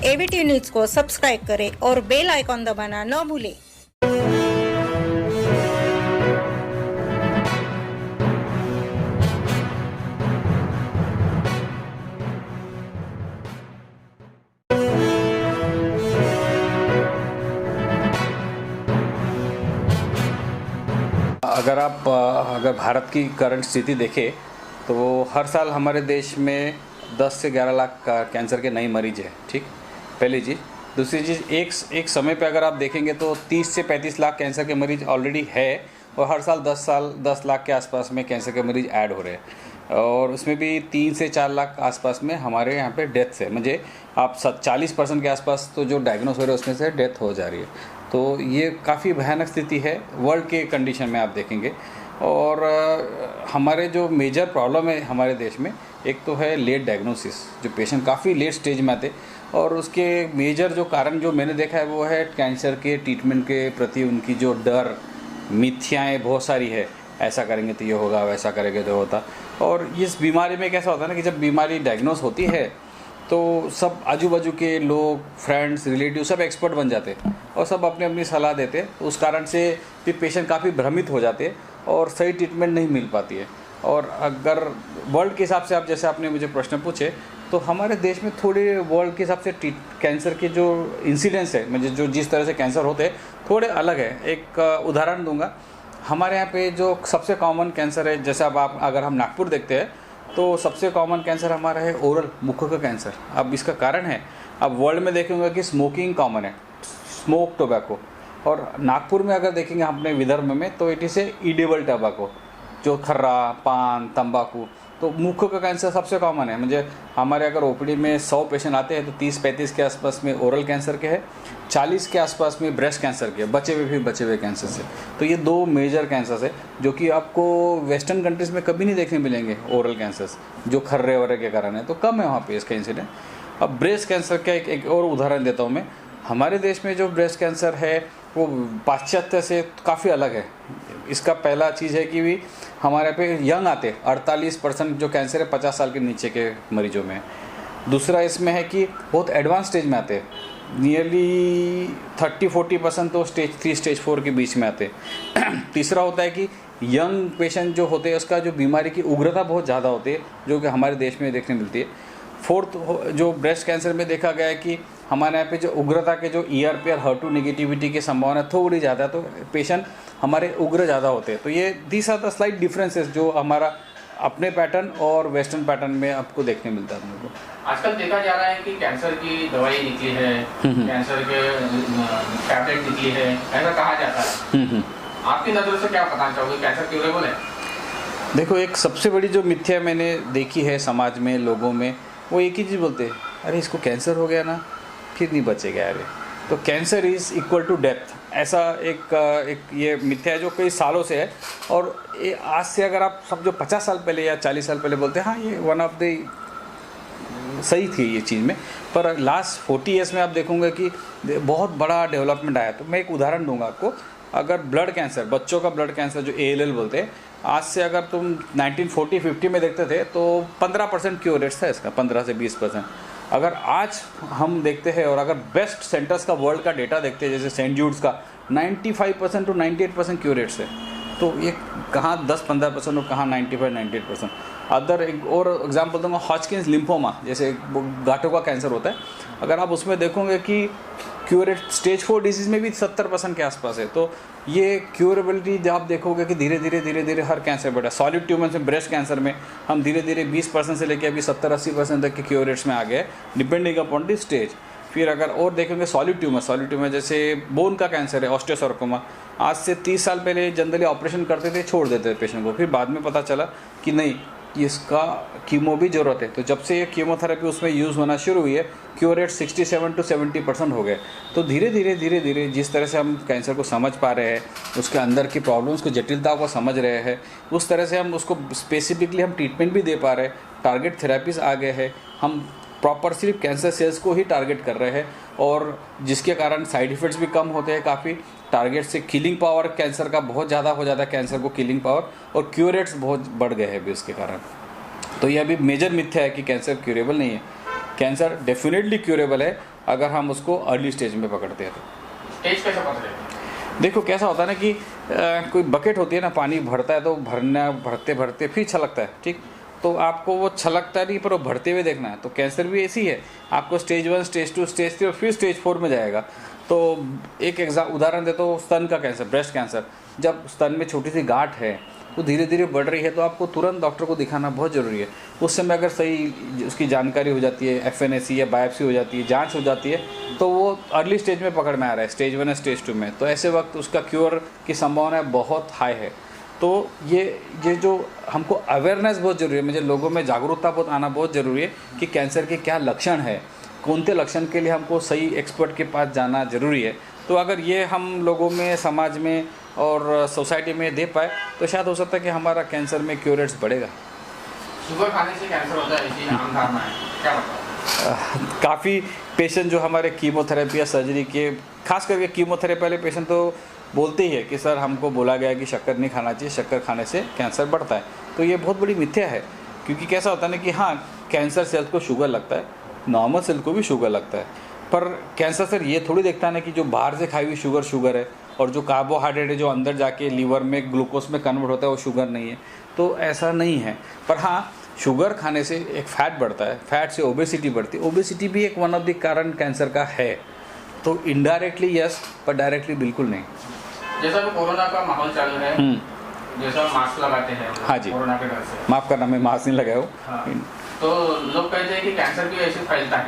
AVT news को subscribe करें और बेल आइकॉन दबाना न भूलें। अगर भारत की करंट स्थिति देखें तो हर साल हमारे देश में 10 से 11 लाख कैंसर के नए मरीज हैं। ठीक, पहली चीज़। दूसरी चीज़, एक समय पे अगर आप देखेंगे तो 30 से 35 लाख कैंसर के मरीज ऑलरेडी है और हर साल 10 लाख के आसपास में कैंसर के मरीज ऐड हो रहे हैं और उसमें भी 3 से 4 लाख आसपास में हमारे यहाँ पे डेथ्स है। मुझे आप 40% के आसपास तो जो डायग्नोस हो रहे हैं उसमें से डेथ हो जा रही है। तो ये काफ़ी भयानक स्थिति है वर्ल्ड के कंडीशन में आप देखेंगे। और हमारे जो मेजर प्रॉब्लम है हमारे देश में, एक तो है लेट डायग्नोसिस, जो पेशेंट काफ़ी लेट स्टेज में आते, और उसके मेजर जो कारण जो मैंने देखा है वो है कैंसर के ट्रीटमेंट के प्रति उनकी जो डर, मिथ्याएँ बहुत सारी है। ऐसा करेंगे तो ये होगा, वैसा करेंगे तो होता। और इस बीमारी में कैसा होता है ना कि जब बीमारी डायग्नोस होती है तो सब आजू बाजू के लोग, फ्रेंड्स, रिलेटिव सब एक्सपर्ट बन जाते हैं और सब अपनी अपनी सलाह देते हैं। उस कारण से फिर पेशेंट काफ़ी भ्रमित हो जाते हैं और सही ट्रीटमेंट नहीं मिल पाती है। और अगर वर्ल्ड के हिसाब से आप, जैसे आपने मुझे प्रश्न पूछे, तो हमारे देश में थोड़े वर्ल्ड के हिसाब से कैंसर के जो इंसिडेंस है, मुझे जो जिस तरह से कैंसर होते हैं थोड़े अलग है। एक उदाहरण दूंगा। हमारे यहाँ पे जो सबसे कॉमन कैंसर है, जैसे अब आप अगर हम नागपुर देखते हैं तो सबसे कॉमन कैंसर हमारा है ओरल, मुख का कैंसर। अब इसका कारण है, अब वर्ल्ड में देखेंगे कि स्मोकिंग कॉमन है, स्मोक टोबैको। और नागपुर में अगर देखेंगे अपने विदर्भ में तो it is a edible tobacco, जो खर्रा, पान, तंबाकू। तो मुख का कैंसर सबसे कॉमन है। मुझे हमारे अगर ओपीडी में 100 पेशेंट आते हैं तो 30-35 के आसपास में ओरल कैंसर के हैं, 40 के आसपास में ब्रेस्ट कैंसर के, बचे हुए कैंसर से। तो ये दो मेजर कैंसर्स है जो कि आपको वेस्टर्न कंट्रीज़ में कभी नहीं देखने मिलेंगे। ओरल कैंसर्स जो खर्रे वर्रे के कारण है, तो कम है वहाँ पे इसका इंसिडेंट। अब ब्रेस्ट कैंसर का एक और उदाहरण देता हूँ मैं। हमारे देश में जो ब्रेस्ट कैंसर है वो पाश्चात्य से काफ़ी अलग है। इसका पहला चीज़ है कि भी हमारे पे यंग आते, 48% जो कैंसर है 50 साल के नीचे के मरीजों में। दूसरा इसमें है कि बहुत एडवांस स्टेज में आते, नियरली 30-40% तो स्टेज 3 स्टेज 4 के बीच में आते। तीसरा होता है कि यंग पेशेंट जो होते हैं उसका जो बीमारी की उग्रता बहुत ज़्यादा होती है, जो कि हमारे देश में देखने मिलती है। फोर्थ, जो ब्रेस्ट कैंसर में देखा गया है कि हमारे यहाँ पे जो उग्रता के जो ERP और HER2 नेगेटिविटी की संभावना थोड़ी ज़्यादा है, तो पेशेंट हमारे उग्र ज़्यादा होते हैं। तो ये these are the slight differences जो हमारा अपने पैटर्न और वेस्टर्न पैटर्न में आपको देखने मिलता है। हमको आजकल देखा जा रहा है कि कैंसर की दवाई निकली है, कैंसर के टैबलेट निकली है, ऐसा कहा जाता है। आपकी नज़र से क्या बताना चाहोगे, कैंसर क्यूरेबल है? देखो, एक सबसे बड़ी जो मिथ्या मैंने देखी है समाज में, लोगों में, वो एक ही चीज़ बोलते हैं, अरे इसको कैंसर हो गया ना, फिर नहीं बचेगा। अरे तो cancer is equal to death, ऐसा एक ये मिथ्या है जो कई सालों से है। और ये आज से अगर आप सब जो 50 साल पहले या 40 साल पहले बोलते हैं, हाँ ये वन ऑफ द सही थी ये चीज़ में, पर लास्ट 40 ईयर्स में आप देखोगे कि बहुत बड़ा डेवलपमेंट आया। तो मैं एक उदाहरण दूंगा आपको। अगर ब्लड कैंसर, बच्चों का ब्लड कैंसर जो ALL बोलते हैं, आज से अगर तुम 1940-50 में देखते थे तो 15% क्योर रेट्स था इसका, 15 से 20%। अगर आज हम देखते हैं और अगर बेस्ट सेंटर्स का वर्ल्ड का डेटा देखते हैं, जैसे सेंट जूड्स का, 95% टू 98% क्योर रेट्स है। तो ये कहाँ 10-15% और कहाँ 95-98%। अदर एक और एग्जाम्पल दूंगा, हॉजकिंस लिम्फोमा, जैसे गांठों का कैंसर होता है। अगर आप उसमें देखोगे कि क्योर रेट स्टेज 4 डिजीज़ में भी 70% के आसपास है। तो ये क्यूरेबिलिटी जब आप देखोगे कि धीरे धीरे हर कैंसर बढ़ा। सॉलिड ट्यूमर में, ब्रेस्ट कैंसर में हम धीरे धीरे 20% से लेकर अभी 70-80% तक के क्योर रेट्स में आ गए, डिपेंडिंग अपॉन द स्टेज। फिर अगर और देखेंगे सॉलिड ट्यूमर जैसे बोन का कैंसर है, ऑस्टियोसार्कोमा, आज से 30 साल पहले जनरली ऑपरेशन करते थे, छोड़ देते थे पेशेंट को। फिर बाद में पता चला कि नहीं, इसका कीमो भी ज़रूरत है। तो जब से ये कीमोथेरेपी उसमें यूज़ होना शुरू हुई है, क्योर रेट 67 to 70% हो गए। तो धीरे धीरे जिस तरह से हम कैंसर को समझ पा रहे हैं, उसके अंदर की प्रॉब्लम्स को, जटिलताओं को समझ रहे हैं, उस तरह से हम उसको स्पेसिफिकली हम ट्रीटमेंट भी दे पा रहे हैं। टारगेट थेरेपीज आ गए हैं, हम प्रॉपर सिर्फ कैंसर सेल्स को ही टारगेट कर रहे हैं, और जिसके कारण साइड इफ़ेक्ट्स भी कम होते हैं काफ़ी। टारगेट से किलिंग पावर कैंसर का बहुत ज़्यादा हो जाता है, कैंसर को किलिंग पावर, और क्योर रेट्स बहुत बढ़ गए हैं अभी इसके कारण। तो ये अभी मेजर मिथ्या है कि कैंसर क्यूरेबल नहीं है। कैंसर डेफिनेटली क्यूरेबल है अगर हम उसको अर्ली स्टेज में पकड़ते हैं तो। स्टेज कैसे पकड़े? देखो कैसा होता है ना कि कोई बकेट होती है ना, पानी भरता है तो भरते भरते फिर छलकता है, ठीक। तो आपको वो छलकता नहीं पर वो भरते हुए देखना है। तो कैंसर भी ऐसी है, आपको स्टेज 1, स्टेज 2, स्टेज 3 और फिर स्टेज 4 में जाएगा। तो एक उदाहरण देता हूँ, स्तन का कैंसर, ब्रेस्ट कैंसर। जब स्तन में छोटी सी गांठ है वो धीरे धीरे बढ़ रही है तो आपको तुरंत डॉक्टर को दिखाना बहुत ज़रूरी है। उस समय अगर सही उसकी जानकारी हो जाती है, FNAC या बायोप्सी हो जाती है, जांच हो जाती है, तो वो अर्ली स्टेज में पकड़ में आ रहा है, स्टेज 1 या स्टेज 2 में, तो ऐसे वक्त उसका क्योर की संभावना बहुत हाई है। तो ये जो हमको अवेयरनेस बहुत ज़रूरी है, मुझे लोगों में जागरूकता बहुत आना बहुत ज़रूरी है कि कैंसर के क्या लक्षण है, कौन से लक्षण के लिए हमको सही एक्सपर्ट के पास जाना ज़रूरी है। तो अगर ये हम लोगों में, समाज में और सोसाइटी में दे पाए तो शायद हो सकता है कि हमारा कैंसर में क्योर रेट्स बढ़ेगा। शुगर खाने से कैंसर होता है, इसी आम धारणा है, क्या मतलब? काफ़ी पेशेंट जो हमारे कीमोथेरेपी या सर्जरी के, खास करके कीमोथेरेपी वाले पेशेंट तो बोलते ही है कि सर हमको बोला गया है कि शक्कर नहीं खाना चाहिए, शक्कर खाने से कैंसर बढ़ता है। तो ये बहुत बड़ी मिथ्या है, क्योंकि कैसा होता है ना कि हाँ, कैंसर सेल्स को शुगर लगता है, नॉर्मल सेल को भी शुगर लगता है, पर कैंसर सेल ये थोड़ी देखता है ना कि जो बाहर से खाई हुई शुगर है और जो कार्बोहाइड्रेट है जो अंदर जाके लीवर में ग्लूकोज में कन्वर्ट होता है वो शुगर नहीं है। तो ऐसा नहीं है। पर हाँ, शुगर खाने से एक फैट बढ़ता है, फैट से ओबेसिटी बढ़ती है, ओबेसिटी भी एक वन ऑफ द कारण कैंसर का है। तो इनडायरेक्टली यस, पर डायरेक्टली बिल्कुल नहीं। जैसा कि कोरोना का माहौल चल रहा है, जैसा मास्क लगाते हैं, हाँ जी, कोरोना के डर से, माफ़ करना मैं मास्क नहीं लगाया हूँ। हाँ। तो लोग कहते हैं कि कैंसर भी ऐसे फैलता है,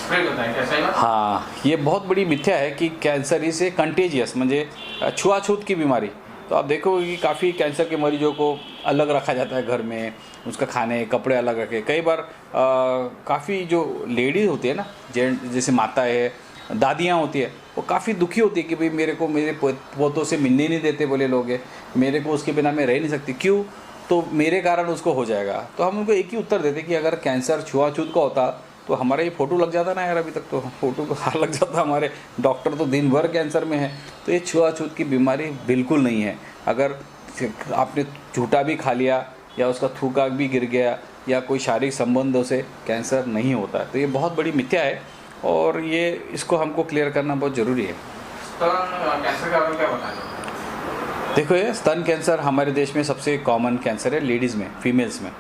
स्प्रेड होता है, कैसा है? हाँ, ये बहुत बड़ी मिथ्या है कि कैंसर इसे कंटेजियस, म्हणजे छुआछूत की बीमारी। तो आप देखोगे कि काफ़ी कैंसर के मरीजों को अलग रखा जाता है घर में, उसका खाने कपड़े अलग रखे। कई बार काफ़ी जो लेडीज़ होती है ना, जैसे माता है, दादियाँ होती है, वो काफ़ी दुखी होती है कि भाई मेरे को मेरे पोतों से मिलने नहीं देते बोले लोग हैं, मेरे को उसके बिना मैं रह नहीं सकती, क्यों? तो मेरे कारण उसको हो जाएगा। तो हम उनको एक ही उत्तर देते कि अगर कैंसर छुआछूत का होता तो हमारा ये फ़ोटो लग जाता ना यार, अभी तक तो फ़ोटो को हाथ लग जाता, हमारे डॉक्टर तो दिन भर कैंसर में है। तो ये छुआछूत की बीमारी बिल्कुल नहीं है। अगर आपने झूठा भी खा लिया या उसका थूका भी गिर गया या कोई शारीरिक संबंधों से कैंसर नहीं होता है। तो ये बहुत बड़ी मिथ्या है और ये इसको हमको क्लियर करना बहुत ज़रूरी है। कैंसर का क्या बताएं? देखो, ये स्तन कैंसर हमारे देश में सबसे कॉमन कैंसर है लेडीज़ में, फीमेल्स में।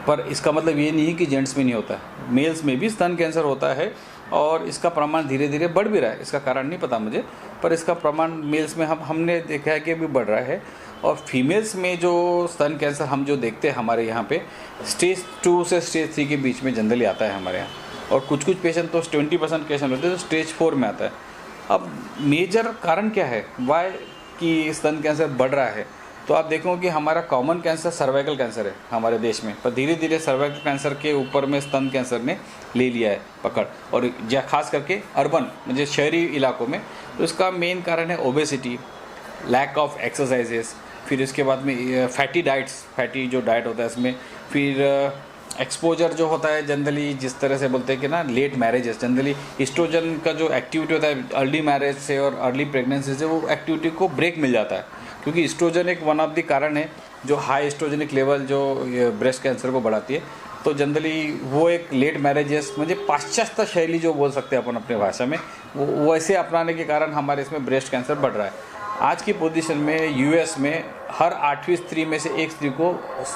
पर इसका मतलब ये नहीं है कि जेंट्स में नहीं होता है, मेल्स में भी स्तन कैंसर होता है और इसका प्रमाण धीरे धीरे बढ़ भी रहा है। इसका कारण नहीं पता मुझे, पर इसका प्रमाण मेल्स में हमने देखा है कि अभी बढ़ रहा है। और फीमेल्स में जो स्तन कैंसर हम जो देखते हैं हमारे यहाँ पे, स्टेज 2 से स्टेज 3 के बीच में जनरली आता है हमारे यहाँ, और कुछ पेशेंट तो 20% पेशेंट होते हैं तो स्टेज 4 में आता है। अब मेजर कारण क्या है वाई कि स्तन कैंसर बढ़ रहा है? तो आप देखोगे कि हमारा कॉमन कैंसर सर्वाइकल कैंसर है हमारे देश में, पर धीरे धीरे सर्वाइकल कैंसर के ऊपर में स्तन कैंसर ने ले लिया है पकड़, और खास करके अर्बन म्हणजे शहरी इलाकों में। तो इसका मेन कारण है ओबेसिटी, लैक ऑफ एक्सरसाइजेस, फिर इसके बाद में फैटी डाइट्स, फैटी जो डाइट होता है इसमें, फिर एक्सपोजर जो होता है जनरली, जिस तरह से बोलते हैं कि ना लेट मैरिजेस, जनरली इस्ट्रोजन का जो एक्टिविटी होता है अर्ली मैरिज से और अर्ली प्रेगनेंसी से, वो एक्टिविटी को ब्रेक मिल जाता है, क्योंकि इस्ट्रोजन एक वन ऑफ द कारण है जो हाई एस्ट्रोजेनिक लेवल जो ब्रेस्ट कैंसर को बढ़ाती है। तो जनरली वो एक लेट मैरिजेस म्हणजे पाश्चात्य शैली जो बोल सकते हैं अपन अपने भाषा में, वो वैसे अपनाने के कारण हमारे इसमें ब्रेस्ट कैंसर बढ़ रहा है। आज की पोजीशन में यूएस में हर 8वीं स्त्री में से एक स्त्री को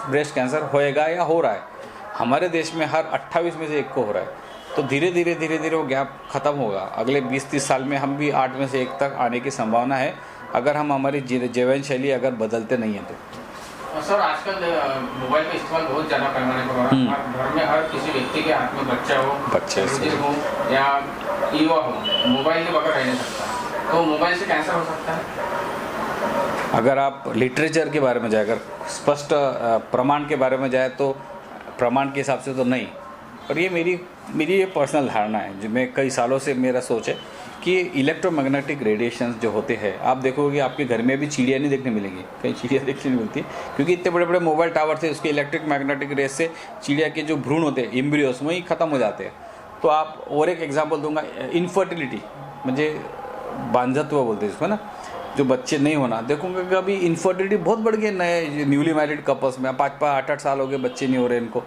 ब्रेस्ट कैंसर होएगा या हो रहा है, हमारे देश में हर 28 में से एक को हो रहा है। तो धीरे धीरे वो गैप ख़त्म होगा। अगले 20-30 साल में हम भी 8 में से 1 तक आने की संभावना है, अगर हम हमारी जीवन शैली अगर बदलते नहीं हैं तो। सर, आजकल मोबाइल का इस्तेमाल बहुत ज़्यादा पैमाने पर हो रहा है। घर में हर किसी व्यक्ति के हाथ में बच्चा हो, बुजुर्ग हो या युवा हो, मोबाइल के बगैर रह नहीं सकता। तो मोबाइल से कैंसर हो सकता है? अगर आप लिटरेचर के बारे में जाए, अगर स्पष्ट प्रमाण के बारे में जाए तो प्रमाण के हिसाब से तो नहीं, पर ये मेरी ये पर्सनल धारणा है जो मैं कई सालों से मेरा सोच है कि इलेक्ट्रोमैग्नेटिक रेडिएशंस जो होते हैं, आप देखोगे आपके घर में भी चिड़िया नहीं देखने मिलेंगी, कहीं चिड़िया देखने नहीं मिलती, क्योंकि इतने बड़े बड़े मोबाइल टावर थे, उसके इलेक्ट्रिक मैग्नेटिक रेस से चिड़िया के जो भ्रूण होते हैं, एम्ब्रियोस, वहीं ख़त्म हो जाते हैं। तो आप और एक एग्जाम्पल दूंगा, इनफर्टिलिटी म्हणजे बांझत्व बोलते हैं इसको ना, जो बच्चे नहीं होना, देखोगे कि अभी इनफर्टिलिटी बहुत बढ़ गई नए न्यूली मैरिड कपल्स में, 5-5, 8-8 साल हो गए बच्चे नहीं हो रहे इनको।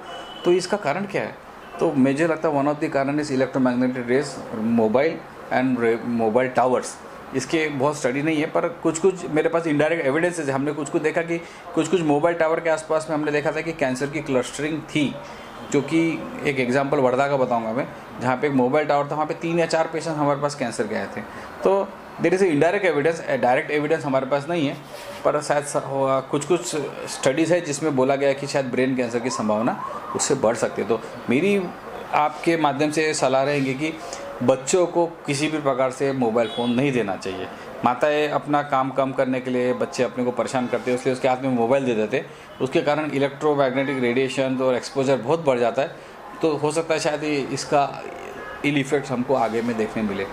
तो इसका कारण क्या है? तो मुझे लगता है वन ऑफ द कारण is electromagnetic rays, mobile and mobile towers. इसके बहुत स्टडी नहीं है, पर कुछ कुछ मेरे पास इनडायरेक्ट एविडेंसेस है। हमने कुछ कुछ देखा कि कुछ कुछ मोबाइल टावर के आसपास में हमने देखा था कि कैंसर की क्लस्टरिंग थी, जो कि एक एग्जांपल वर्धा का बताऊंगा मैं, जहाँ पे एक मोबाइल टावर था, वहाँ पे 3 या 4 पेशेंट हमारे पास कैंसर के आए थे। तो there is a indirect evidence, direct evidence हमारे पास नहीं है, पर शायद कुछ कुछ स्टडीज़ है जिसमें बोला गया कि शायद ब्रेन कैंसर की संभावना उससे बढ़ सकती है। तो मेरी आपके माध्यम से सलाह रहेंगी कि बच्चों को किसी भी प्रकार से मोबाइल फ़ोन नहीं देना चाहिए। माताएं अपना काम कम करने के लिए बच्चे अपने को परेशान करते हैं, इसलिए उसके हाथ में मोबाइल दे देते, उसके कारण इलेक्ट्रोमैग्नेटिक रेडिएशन और एक्सपोजर बहुत बढ़ जाता है। तो हो सकता है शायद इसका इल इफेक्ट हमको आगे में देखने मिले।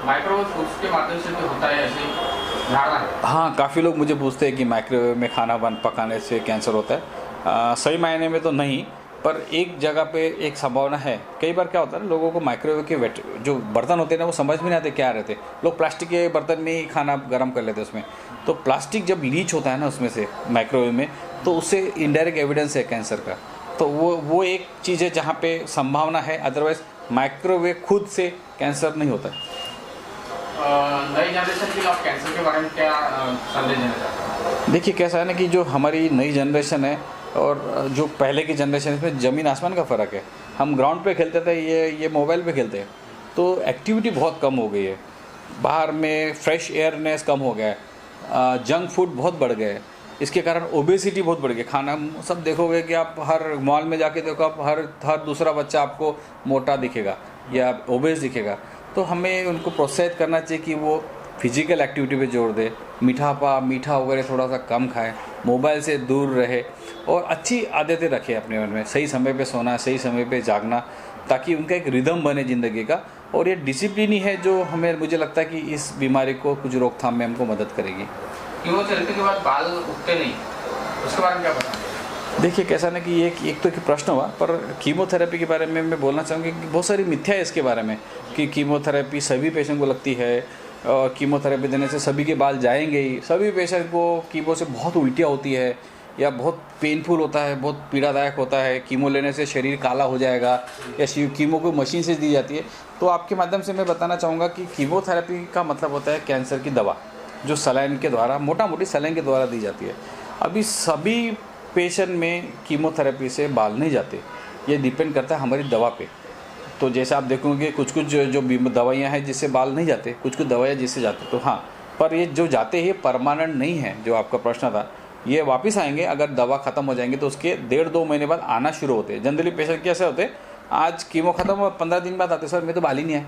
माइक्रोवेव फूड्स के माध्यम से भी होता है ऐसी धारणा है? हाँ, काफ़ी लोग मुझे पूछते हैं कि माइक्रोवेव में खाना पकाने से कैंसर होता है। सही मायने में तो नहीं, पर एक जगह पे एक संभावना है। कई बार क्या होता है ना, लोगों को माइक्रोवेव के जो बर्तन होते हैं ना, वो समझ में नहीं आते क्या रहते। लोग प्लास्टिक के बर्तन में ही खाना गर्म कर लेते हैं उसमें। तो प्लास्टिक जब लीच होता है ना उसमें से माइक्रोवेव में, तो उससे इनडायरेक्ट एविडेंस है कैंसर का। तो वो एक चीज़ है जहाँ पे संभावना है, अदरवाइज माइक्रोवेव खुद से कैंसर नहीं होता है। नई जनरेशन के लिए आप कैंसर के बारे में क्या संदेश देना चाहते हैं? देखिए, कैसा है ना कि जो हमारी नई जनरेशन है और जो पहले की जनरेशन है, इसमें ज़मीन आसमान का फ़र्क है। हम ग्राउंड पे खेलते थे, ये मोबाइल पे खेलते हैं। तो एक्टिविटी बहुत कम हो गई है, बाहर में फ्रेश एयरनेस कम हो गया है, जंक फूड बहुत बढ़ गया है। इसके कारण ओबेसिटी बहुत बढ़ गई। खाना सब देखोगे कि आप हर मॉल में जाके देखो, आप हर दूसरा बच्चा आपको मोटा दिखेगा या ओबेस दिखेगा। तो हमें उनको प्रोत्साहित करना चाहिए कि वो फिजिकल एक्टिविटी पे जोर दे, मीठा वगैरह थोड़ा सा कम खाएं, मोबाइल से दूर रहे और अच्छी आदतें रखें अपने मन में। सही समय पे सोना, सही समय पे जागना, ताकि उनका एक रिदम बने ज़िंदगी का। और ये डिसिप्लिन ही है जो मुझे लगता है कि इस बीमारी को कुछ रोकथाम में हमको मदद करेगी। कीमोथेरेपी के बाद बाल उगते नहीं, उसके बारे में क्या बताएं? देखिए, कैसा ना कि एक तो प्रश्न हुआ, पर कीमोथेरेपी के बारे में मैं बोलना चाहूँगी कि बहुत सारी मिथ्या है इसके बारे में कि कीमोथेरेपी सभी पेशेंट को लगती है और कीमोथेरेपी देने से सभी के बाल जाएंगे ही। सभी पेशेंट को कीमो से बहुत उल्टियाँ होती है या बहुत पेनफुल होता है, बहुत पीड़ादायक होता है, कीमो लेने से शरीर काला हो जाएगा, या कीमो को मशीन से दी जाती है। तो आपके माध्यम से मैं बताना चाहूँगा कि कीमोथेरेपी का मतलब होता है कैंसर की दवा, जो सलाइन के द्वारा, मोटी सलाइन के द्वारा दी जाती है। अभी सभी पेशेंट में कीमोथेरेपी से बाल नहीं जाते, ये डिपेंड करता है हमारी दवा पे। तो जैसे आप देखोगे कुछ जो दवाइयाँ हैं जिससे बाल नहीं जाते, कुछ दवाइयाँ जिससे जाते, तो हाँ, पर ये जो जाते हैं परमानेंट नहीं है। जो आपका प्रश्न था, ये वापस आएंगे अगर दवा ख़त्म हो जाएंगे, तो उसके 1.5-2 महीने बाद आना शुरू होते हैं। जनरली पेशेंट कैसे होते हैं, आज कीमो ख़त्म हुआ 15 दिन बाद आते, सर मैं तो बाल ही नहीं आया।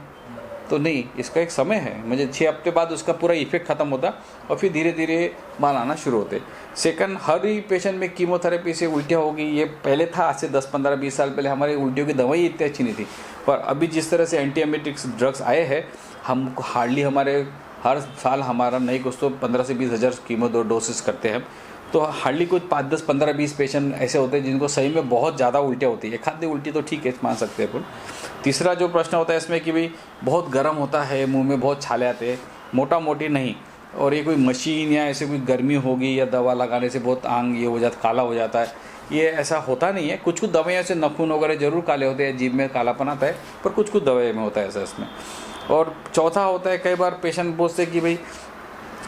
तो नहीं, इसका एक समय है, मुझे 6 हफ्ते बाद उसका पूरा इफेक्ट ख़त्म होता और फिर धीरे धीरे बाल आना शुरू होते। सेकंड, हर ही पेशेंट में कीमोथेरेपी से उल्टियाँ होगी, ये पहले था। आज से 10-15-20 साल पहले हमारी उल्टियों की दवाई इतनी अच्छी नहीं थी, पर अभी जिस तरह से एंटीएमेटिक्स ड्रग्स आए हैं, हम हार्डली हर साल हमारा नहीं कुछ तो 15 से 20 हज़ार कीमो डोसेस करते हैं। तो हार्डली कुछ 5, 10, 15, 20 पेशेंट ऐसे होते हैं जिनको सही में बहुत ज़्यादा उल्टियाँ होती है। खाद्य उल्टी तो ठीक है, मान सकते हैं अपन। तीसरा जो प्रश्न होता है इसमें कि भाई बहुत गर्म होता है, मुंह में बहुत छाले आते हैं, मोटी नहीं, और ये कोई मशीन या ऐसे कोई गर्मी होगी या दवा लगाने से बहुत आंग ये हो जाता, काला हो जाता है, ये ऐसा होता नहीं है। कुछ दवाइयों से नखून वगैरह जरूर काले होते हैं, जीभ में कालापन आता है, पर कुछ दवाई में होता है ऐसा इसमें। और चौथा होता है, कई बार पेशेंट पूछते हैं कि भाई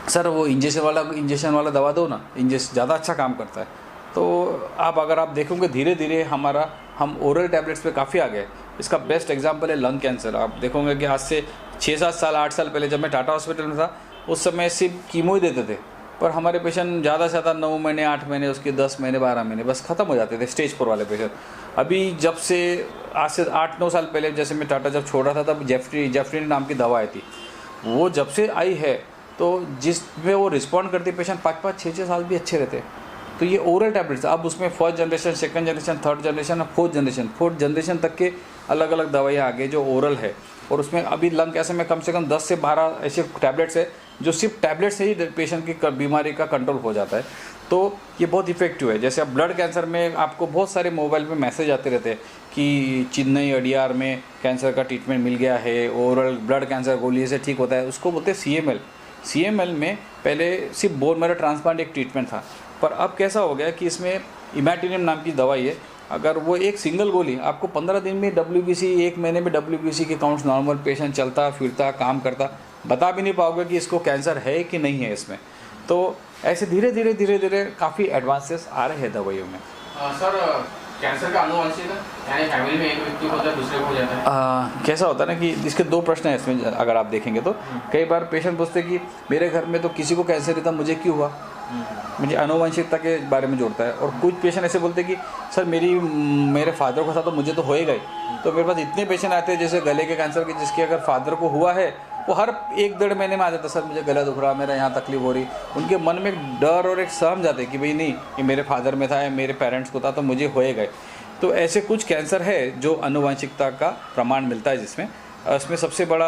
सर वो इंजेक्शन वाला दवा दो ना, इंजेक्शन ज़्यादा अच्छा काम करता है। तो अगर आप देखोगे धीरे धीरे हम ओरल टैबलेट्स पे काफ़ी आ गए। इसका बेस्ट एग्जांपल है लंग कैंसर। आप देखोगे कि आज से 6-7 साल 8 साल पहले जब मैं टाटा हॉस्पिटल में था, उस समय सिर्फ कीमो ही देते थे, पर हमारे पेशेंट ज़्यादा से ज़्यादा 9 महीने 8 महीने, उसके 10 महीने 12 महीने बस ख़त्म हो जाते थे, स्टेज 4 वाले पेशेंट। अभी जब से आज से 8-9 साल पहले जैसे मैं टाटा जब छोड़ रहा था, तब जेफ्री नाम की दवा आई थी। वो जब से आई है तो जिसमें वो रिस्पॉन्ड करती पेशेंट 5-5, 6-6 साल भी अच्छे रहते। तो ये ओरल टैबलेट्स, अब उसमें first generation, second generation, third generation और फोर्थ जनरेशन तक के अलग अलग दवाइयाँ आ गई जो ओरल है। और उसमें अभी लंग कैंसर में कम से कम 10 से 12 ऐसे टैबलेट्स है जो सिर्फ टैबलेट से ही पेशेंट की बीमारी का कंट्रोल हो जाता है। तो ये बहुत इफेक्टिव है। जैसे अब ब्लड कैंसर में आपको बहुत सारे मोबाइल पे मैसेज आते रहते हैं कि चेन्नई अडियार में कैंसर का ट्रीटमेंट मिल गया है, ओरल ब्लड कैंसर गोली से ठीक होता है। उसको बोलते हैं CML में पहले सिर्फ बोन मैरो ट्रांसप्लांट एक ट्रीटमेंट था, पर अब कैसा हो गया कि इसमें इमैटिनियम नाम की दवाई है। अगर वो एक सिंगल गोली आपको 15 दिन में WBC, 1 महीने में WBC के काउंट्स नॉर्मल, पेशेंट चलता फिरता काम करता, बता भी नहीं पाओगे कि इसको कैंसर है कि नहीं है इसमें। तो ऐसे धीरे धीरे काफ़ी एडवांसेस आ रहे हैं दवाइयों में। सर, कैंसर का आनुवंशिक है, यानी फैमिली में एक व्यक्ति को होता है दूसरे को हो जाता है? कैसा होता है ना कि इसके 2 प्रश्न हैं इसमें, अगर आप देखेंगे तो कई बार पेशेंट पूछते हैं कि मेरे घर में तो किसी को कैंसर ही था, मुझे क्यों हुआ। मुझे आनुवंशिकता के बारे में जोड़ता है। और कुछ पेशेंट ऐसे बोलते हैं कि सर मेरे फादर को था तो मुझे तो होएगा ही। तो मेरे पास इतने पेशेंट आते हैं जैसे गले के कैंसर के, जिसके अगर फादर को हुआ है वो हर 1-1.5 महीने में आ जाता है, सर मुझे गला दुख रहा, मेरा यहाँ तकलीफ हो रही। उनके मन में एक डर और एक सहम जाते कि भाई नहीं, ये मेरे फादर में था या मेरे पेरेंट्स को था तो मुझे होएगा। तो ऐसे कुछ कैंसर है जो आनुवंशिकता का प्रमाण मिलता है, जिसमें इसमें सबसे बड़ा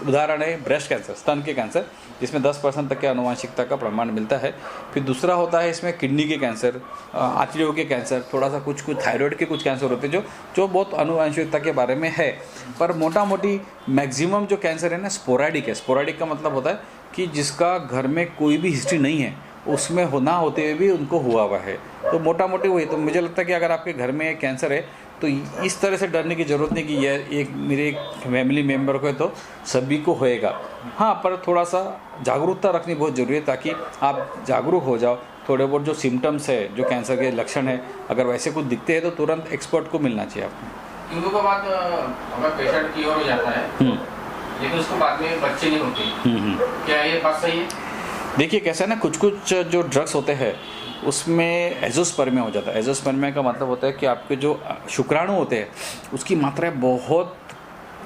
उदाहरण है ब्रेस्ट कैंसर, स्तन के कैंसर, जिसमें 10% तक के आनुवंशिकता का प्रमाण मिलता है। फिर दूसरा होता है इसमें किडनी के कैंसर, आंतड़ियों के कैंसर, थोड़ा सा कुछ थायराइड के कुछ कैंसर होते हैं जो बहुत आनुवंशिकता के बारे में है। पर मोटा मोटी मैक्सिमम जो कैंसर है ना स्पोराडिक है। स्पोराडिक का मतलब होता है कि जिसका घर में कोई भी हिस्ट्री नहीं है, उसमें होना होते हुए भी उनको हुआ हुआ है। तो मोटा मोटी वही। तो मुझे लगता है कि अगर आपके घर में कैंसर है तो इस तरह से डरने की ज़रूरत नहीं कि यह एक मेरे फैमिली मेम्बर को है तो सभी को होएगा। हाँ, पर थोड़ा सा जागरूकता रखनी बहुत ज़रूरी है ताकि आप जागरूक हो जाओ। थोड़े बहुत जो सिम्टम्स है, जो कैंसर के लक्षण है, अगर वैसे कुछ दिखते हैं तो तुरंत एक्सपर्ट को मिलना चाहिए आपको। इनको के बाद अगर पेशेंट की ओर हो जाता है लेकिन उसको बाद में बच्चे नहीं होते, क्या ये बात सही है? देखिए कैसा है ना, कुछ जो ड्रग्स होते हैं उसमें एजोस्पर्मिया हो जाता है। एजोस्पर्मिया का मतलब होता है कि आपके जो शुक्राणु होते हैं उसकी मात्रा बहुत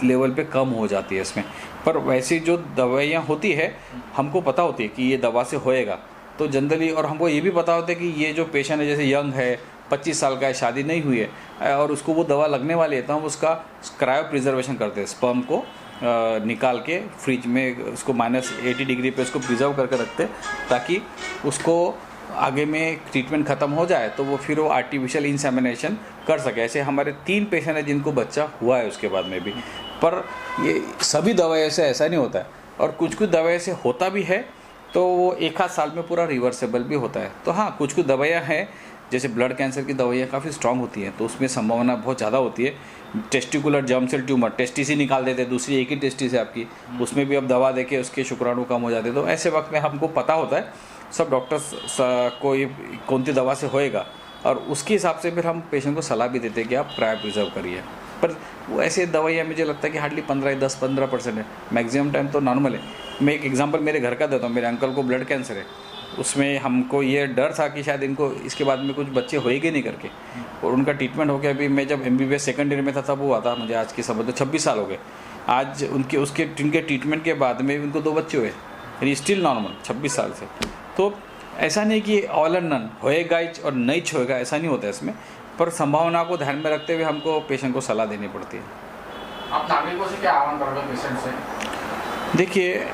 लेवल पे कम हो जाती है इसमें। पर वैसी जो दवाइयाँ होती है हमको पता होती है कि ये दवा से होएगा, तो जनरली, और हमको ये भी पता होता है कि ये जो पेशेंट है जैसे यंग है, 25 साल का है, शादी नहीं हुई है और उसको वो दवा लगने वाली है, तो हम उसका क्रायो प्रिजर्वेशन करते हैं। स्पर्म को निकाल के फ्रिज में उसको -80 डिग्री पे उसको प्रिजर्व करके रखते हैं ताकि उसको आगे में ट्रीटमेंट ख़त्म हो जाए तो वो फिर वो आर्टिफिशियल इंसेमिनेशन कर सके। ऐसे हमारे 3 पेशेंट हैं जिनको बच्चा हुआ है उसके बाद में भी। पर ये सभी दवाइयों से ऐसा नहीं होता है, और कुछ दवाइयों से होता भी है तो वो 1 आध साल में पूरा रिवर्सेबल भी होता है। तो हाँ, कुछ दवाइयाँ हैं जैसे ब्लड कैंसर की दवाइयाँ काफ़ी स्ट्रांग होती हैं, तो उसमें संभावना बहुत ज़्यादा होती है। Testicular germ cell tumour, testis ही निकाल देते हैं, दूसरी एक ही टेस्टिस है आपकी, उसमें भी अब दवा देके उसके शुक्राणु कम हो जाते हैं। तो ऐसे वक्त में हमको पता होता है सब डॉक्टर्स को ये कौन सी दवा से होएगा, और उसके हिसाब से फिर हम पेशेंट को सलाह भी देते हैं कि आप क्रायो प्रिजर्व करिए। पर वो ऐसे दवाइयाँ मुझे लगता है कि हार्डली 10-15% है, मैक्सिमम टाइम तो नॉर्मल है। मैं एक एग्जांपल मेरे घर का देता हूँ। मेरे अंकल को ब्लड कैंसर है, उसमें हमको ये डर था कि शायद इनको इसके बाद में कुछ बच्चे होएंगे नहीं करके, और उनका ट्रीटमेंट हो गया। अभी मैं जब MBBS सेकंड ईयर में था तब हुआ था, मुझे आज की समझ तो 26 साल हो गए। आज उनके ट्रीटमेंट के बाद में उनको 2 बच्चे हुए, यानी स्टिल नॉर्मल 26 साल से। तो ऐसा नहीं कि ऑल एंड नन होएगा और नहीं होएगा, ऐसा नहीं होता इसमें। पर संभावना को ध्यान में रखते हुए हमको पेशेंट को सलाह देनी पड़ती है। आप नागरिकों से क्या आह्वान करोगे पेशेंट से? देखिए,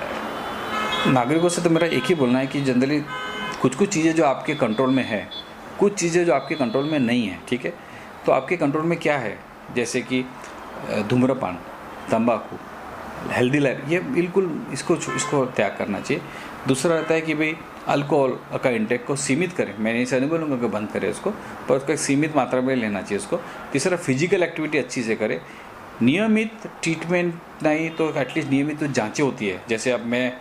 नागरिकों से तो मेरा एक ही बोलना है कि जनरली कुछ चीज़ें जो आपके कंट्रोल में है, कुछ चीज़ें जो आपके कंट्रोल में नहीं है, ठीक है। तो आपके कंट्रोल में क्या है, जैसे कि धूम्रपान, तंबाकू, हेल्दी लाइफ, ये बिल्कुल इसको त्याग करना चाहिए। दूसरा रहता है कि भाई अल्कोहल का इंटेक को सीमित करें। मैंने ऐसा नहीं बोलूँगा कि बंद करें उसको, पर उसको एक सीमित मात्रा में लेना चाहिए उसको। तीसरा, फिजिकल एक्टिविटी अच्छी से करें। नियमित ट्रीटमेंट नहीं तो एटलीस्ट नियमित तो जाँचें होती है। जैसे अब मैं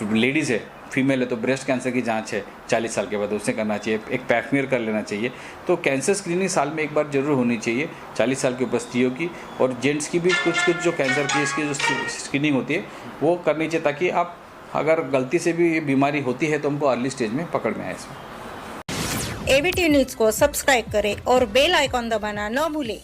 लेडीज़ है, फीमेल है, तो ब्रेस्ट कैंसर की जांच है 40 साल के बाद, उससे करना चाहिए। एक पैपस्मीयर कर लेना चाहिए। तो कैंसर स्क्रीनिंग साल में एक बार जरूर होनी चाहिए 40 साल की ऊपर स्त्रियों की, और जेंट्स की भी कुछ जो कैंसर की इसकी जो स्क्रीनिंग होती है वो करनी चाहिए, ताकि आप अगर गलती से भी ये बीमारी होती है तो हमको अर्ली स्टेज में पकड़ में आए इसमें। ABT न्यूज़ को सब्सक्राइब करें और बेल आइकॉन दबाना न भूलें।